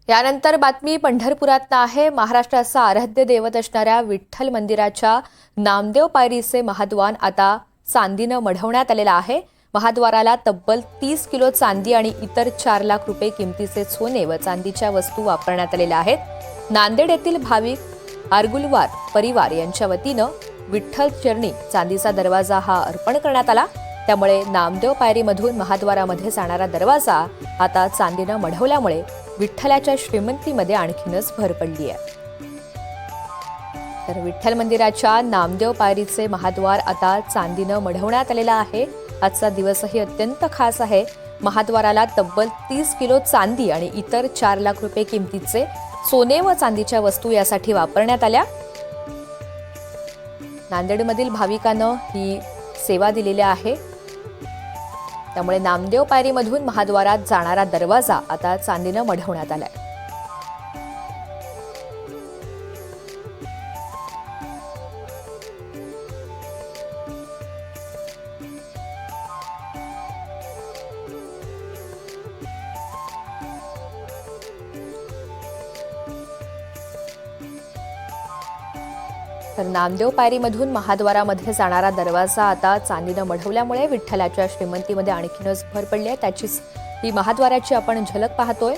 यानंतर बातमी पंढरपुरात आहे। महाराष्ट्राचा आराध्य दैवत असणाऱ्या विठ्ठल मंदिराच्या नामदेव पायरीचे महाद्वार आता चांदीनं मढवण्यात आलेला आहे। महाद्वाराला तब्बल 30 किलो चांदी आणि इतर 4 लाख रुपये किमतीचे सोने व चांदीच्या वस्तू वापरण्यात आलेल्या आहेत। नांदेड येथील भाविक आरगुलवार परिवार यांच्या वतीनं विठ्ठल चरणी चांदीचा दरवाजा हा अर्पण करण्यात आला। त्यामुळे नामदेव पायरीमधून महाद्वारामध्ये जाणारा दरवाजा आता चांदीनं मढवल्यामुळे विठ्ठलाच्या श्रीमंतीमध्ये आणखीनच भर पडली आहे। तर विठ्ठल मंदिराच्या नामदेव पायरीचे महाद्वार आता चांदीनं मढवण्यात आलेला आहे। आजचा दिवसही अत्यंत खास आहे। महाद्वाराला तब्बल 30 किलो चांदी आणि इतर 4 लाख रुपये किमतीचे सोने व चांदीच्या वस्तू यासाठी वापरण्यात आल्या। नांदेडमधील भाविकांना ही सेवा दिलेली आहे। त्यामुळे नामदेव पायरीमधून महाद्वारात जाणारा दरवाजा आता चांदीनं मढवण्यात आलाय। तर नामदेव पायरीमधून महाद्वारामध्ये जाणारा दरवाजा आता चांदीनं मढवल्यामुळे विठ्ठलाच्या श्रीमंतीमध्ये आणखीनच भर पडली आहे। त्याचीच ही महाद्वाराची आपण झलक पाहतोय।